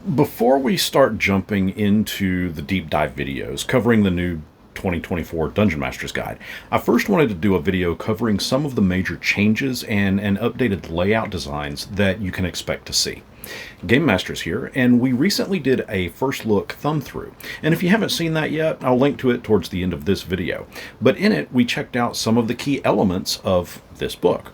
Before we start jumping into the deep dive videos covering the new 2024 Dungeon Masters Guide, I first wanted to do a video covering some of the major changes and updated layout designs that you can expect to see. GameMasters here, and we recently did a first look thumb through. And if you haven't seen that yet, I'll link to it towards the end of this video. But in it, we checked out some of the key elements of this book.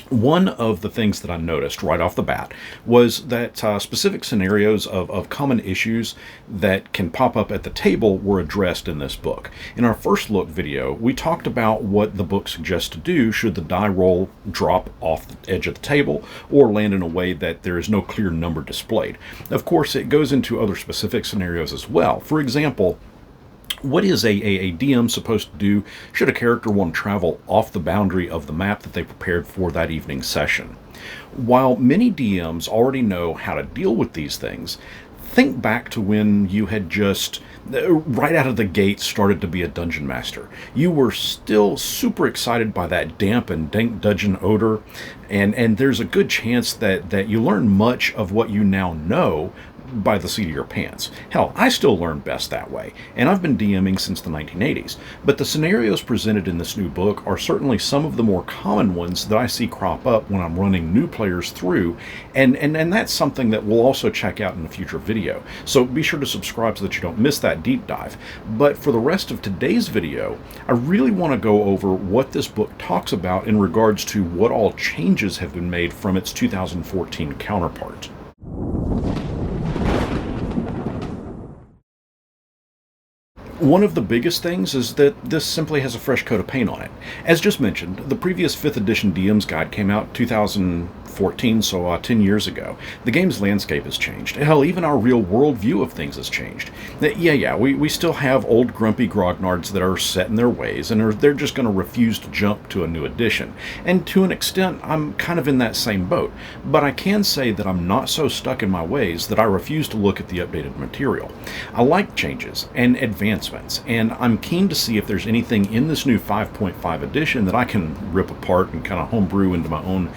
One of the things that I noticed right off the bat was that specific scenarios of common issues that can pop up at the table were addressed in this book. In our first look video, we talked about what the book suggests to do should the die roll drop off the edge of the table or land in a way that there is no clear number displayed. Of course, it goes into other specific scenarios as well. For example, what is a DM supposed to do should a character want to travel off the boundary of the map that they prepared for that evening's session? While many DMs already know how to deal with these things, think back to when you had just, right out of the gate, started to be a dungeon master. You were still super excited by that damp and dank dungeon odor, and there's a good chance that you learn much of what you now know by the seat of your pants. Hell, I still learn best that way, and I've been DMing since the 1980s, but the scenarios presented in this new book are certainly some of the more common ones that I see crop up when I'm running new players through, and that's something that we'll also check out in a future video, so be sure to subscribe so that you don't miss that deep dive. But for the rest of today's video, I really want to go over what this book talks about in regards to what all changes have been made from its 2014 counterpart. One of the biggest things is that this simply has a fresh coat of paint on it. As just mentioned, the previous 5th edition DM's Guide came out 2014, so 10 years ago. The game's landscape has changed. Hell, even our real world view of things has changed. We still have old grumpy grognards that are set in their ways, and they're just going to refuse to jump to a new edition. And to an extent, I'm kind of in that same boat. But I can say that I'm not so stuck in my ways that I refuse to look at the updated material. I like changes and advancements, and I'm keen to see if there's anything in this new 5.5 edition that I can rip apart and kind of homebrew into my own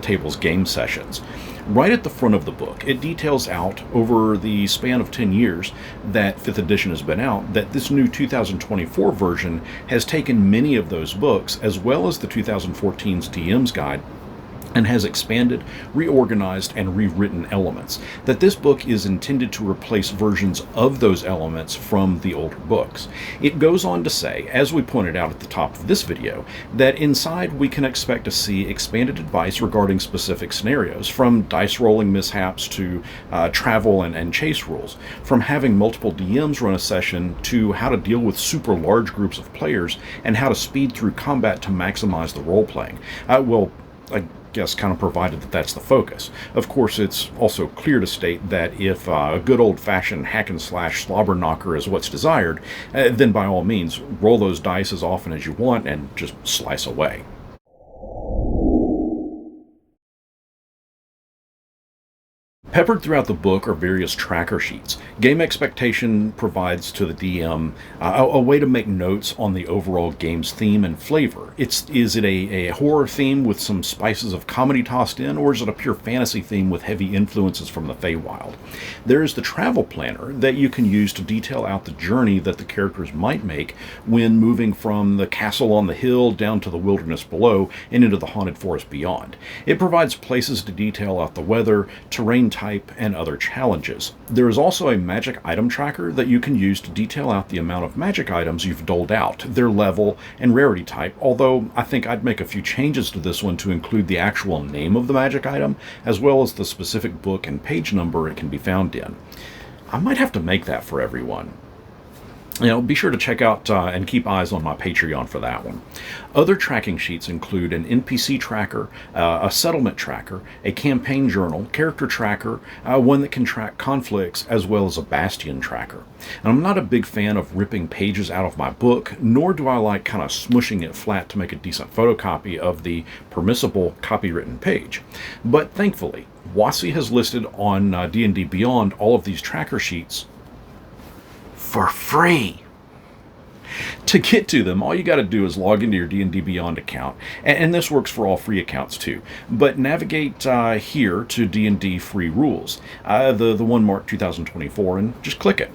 tables game sessions. Right at the front of the book, it details out over the span of 10 years that 5th edition has been out, that this new 2024 version has taken many of those books, as well as the 2014's DM's Guide, and has expanded, reorganized, and rewritten elements. That this book is intended to replace versions of those elements from the older books. It goes on to say, as we pointed out at the top of this video, that inside we can expect to see expanded advice regarding specific scenarios, from dice rolling mishaps to travel and chase rules, from having multiple DMs run a session to how to deal with super large groups of players and how to speed through combat to maximize the role-playing. I guess kind of provided that that's the focus. Of course, it's also clear to state that if a good old-fashioned hack-and-slash slobber knocker is what's desired, then by all means, roll those dice as often as you want and just slice away. Peppered throughout the book are various tracker sheets. Game Expectation provides to the DM a way to make notes on the overall game's theme and flavor. Is it a horror theme with some spices of comedy tossed in, or is it a pure fantasy theme with heavy influences from the Feywild? There is the travel planner that you can use to detail out the journey that the characters might make when moving from the castle on the hill down to the wilderness below and into the haunted forest beyond. It provides places to detail out the weather, terrain type, and other challenges. There is also a magic item tracker that you can use to detail out the amount of magic items you've doled out, their level, and rarity type, although I think I'd make a few changes to this one to include the actual name of the magic item, as well as the specific book and page number it can be found in. I might have to make that for everyone. Be sure to check out and keep eyes on my Patreon for that one. Other tracking sheets include an NPC tracker, a settlement tracker, a campaign journal, character tracker, one that can track conflicts, as well as a bastion tracker. And I'm not a big fan of ripping pages out of my book, nor do I like kind of smushing it flat to make a decent photocopy of the permissible copywritten page. But thankfully, WotC has listed on D&D Beyond all of these tracker sheets for free. To get to them, all you got to do is log into your D&D Beyond account, and this works for all free accounts too. But navigate here to D&D free rules, the one marked 2024, and just click it.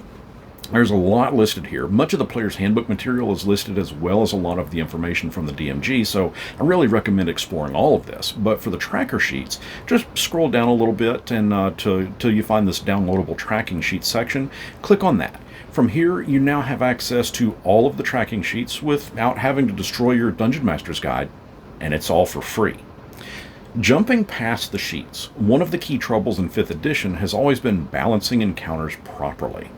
There's a lot listed here. Much of the player's handbook material is listed, as well as a lot of the information from the DMG, so I really recommend exploring all of this. But for the tracker sheets, just scroll down a little bit and till you find this downloadable tracking sheet section. Click on that. From here, you now have access to all of the tracking sheets without having to destroy your Dungeon Master's Guide, and it's all for free. Jumping past the sheets, one of the key troubles in 5th edition has always been balancing encounters properly.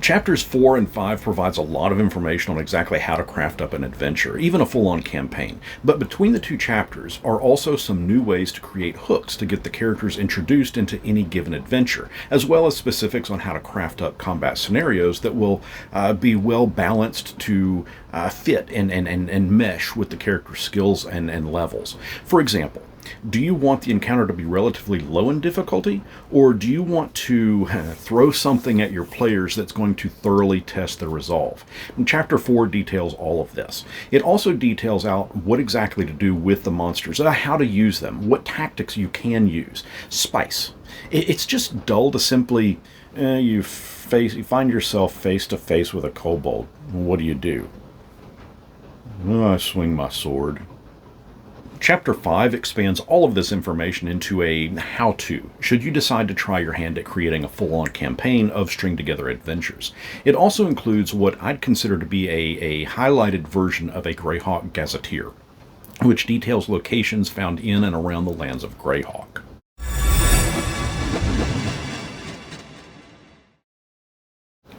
Chapters 4 and 5 provides a lot of information on exactly how to craft up an adventure, even a full-on campaign. But between the two chapters are also some new ways to create hooks to get the characters introduced into any given adventure, as well as specifics on how to craft up combat scenarios that will be well balanced to fit and mesh with the character's skills and levels. For example, do you want the encounter to be relatively low in difficulty, or do you want to throw something at your players that's going to thoroughly test their resolve? And Chapter 4 details all of this. It also details out what exactly to do with the monsters, how to use them, what tactics you can use. Spice. It's just dull to simply, you find yourself face to face with a kobold. What do? I swing my sword. Chapter 5 expands all of this information into a how-to, should you decide to try your hand at creating a full-on campaign of string-together adventures. It also includes what I'd consider to be a highlighted version of a Greyhawk Gazetteer, which details locations found in and around the lands of Greyhawk.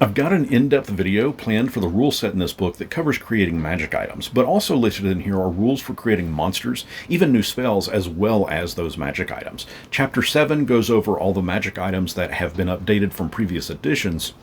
I've got an in-depth video planned for the rule set in this book that covers creating magic items, but also listed in here are rules for creating monsters, even new spells, as well as those magic items. Chapter 7 goes over all the magic items that have been updated from previous editions,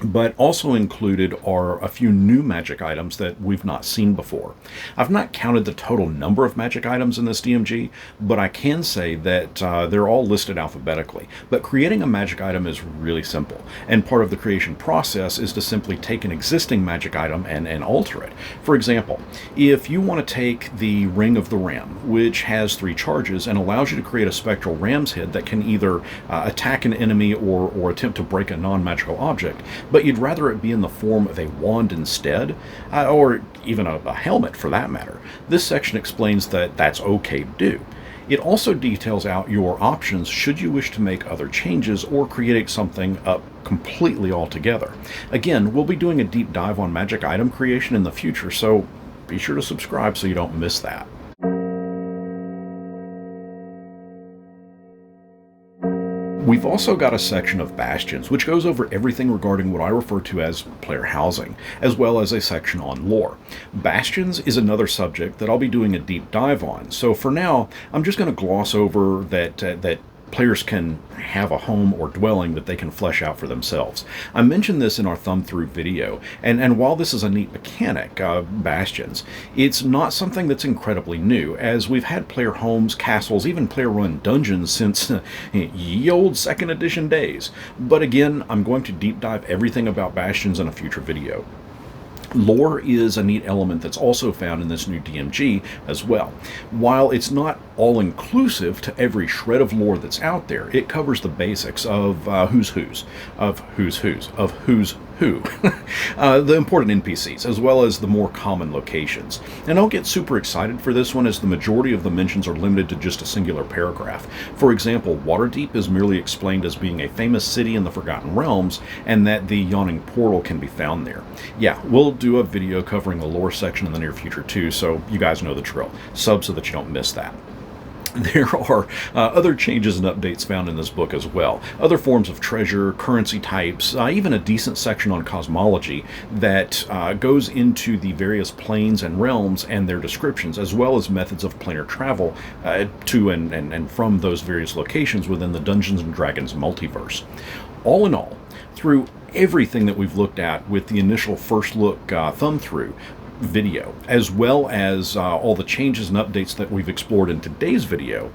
but also included are a few new magic items that we've not seen before. I've not counted the total number of magic items in this DMG, but I can say that they're all listed alphabetically. But creating a magic item is really simple, and part of the creation process is to simply take an existing magic item and alter it. For example, if you want to take the Ring of the Ram, which has 3 charges and allows you to create a spectral ram's head that can either attack an enemy or attempt to break a non-magical object, but you'd rather it be in the form of a wand instead, or even a helmet for that matter. This section explains that that's okay to do. It also details out your options should you wish to make other changes or create something up completely altogether. Again, we'll be doing a deep dive on magic item creation in the future, so be sure to subscribe so you don't miss that. We've also got a section of Bastions, which goes over everything regarding what I refer to as player housing, as well as a section on lore. Bastions is another subject that I'll be doing a deep dive on, so for now, I'm just going to gloss over that players can have a home or dwelling that they can flesh out for themselves. I mentioned this in our thumb-through video, and while this is a neat mechanic, Bastions, it's not something that's incredibly new, as we've had player homes, castles, even player-run dungeons since ye old 2nd edition days. But again, I'm going to deep dive everything about Bastions in a future video. Lore is a neat element that's also found in this new DMG as well. While it's not all-inclusive to every shred of lore that's out there, it covers the basics of who's who, the important NPCs, as well as the more common locations. And I'll get super excited for this one, as the majority of the mentions are limited to just a singular paragraph. For example, Waterdeep is merely explained as being a famous city in the Forgotten Realms, and that the Yawning Portal can be found there. Yeah, we'll do a video covering the lore section in the near future too, so you guys know the drill. Sub so that you don't miss that. There are other changes and updates found in this book as well. Other forms of treasure, currency types, even a decent section on cosmology that goes into the various planes and realms and their descriptions, as well as methods of planar travel to and from those various locations within the Dungeons & Dragons multiverse. All in all, through everything that we've looked at with the initial first look thumb-through video, as well as all the changes and updates that we've explored in today's video,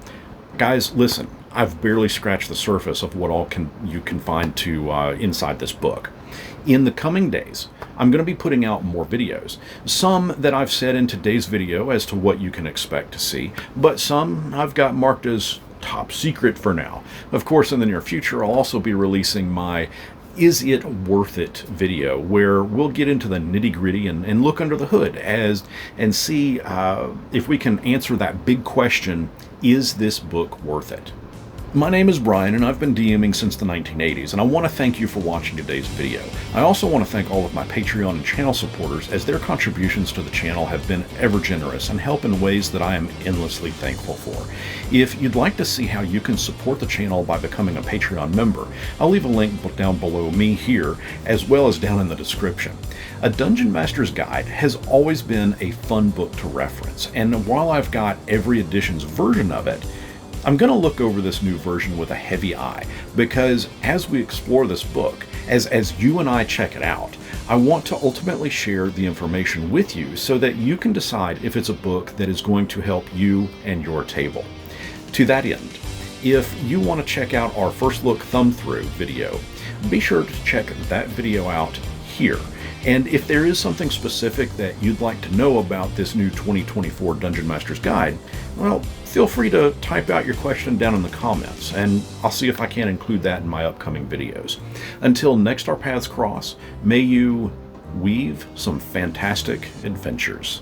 guys, listen, I've barely scratched the surface of what all you can find to inside this book. In the coming days, I'm going to be putting out more videos. Some that I've said in today's video as to what you can expect to see, but some I've got marked as top secret for now. Of course, in the near future, I'll also be releasing my Is It Worth It video, where we'll get into the nitty-gritty and look under the hood and see if we can answer that big question, is this book worth it? My name is Brian, and I've been DMing since the 1980s, and I want to thank you for watching today's video. I also want to thank all of my Patreon and channel supporters, as their contributions to the channel have been ever generous and help in ways that I am endlessly thankful for. If you'd like to see how you can support the channel by becoming a Patreon member, I'll leave a link down below me here, as well as down in the description. A Dungeon Master's Guide has always been a fun book to reference, and while I've got every edition's version of it, I'm going to look over this new version with a heavy eye, because as we explore this book, as you and I check it out, I want to ultimately share the information with you so that you can decide if it's a book that is going to help you and your table. To that end, if you want to check out our first look thumb through video, be sure to check that video out here. And if there is something specific that you'd like to know about this new 2024 Dungeon Master's Guide, well, feel free to type out your question down in the comments, and I'll see if I can include that in my upcoming videos. Until next our paths cross, may you weave some fantastic adventures.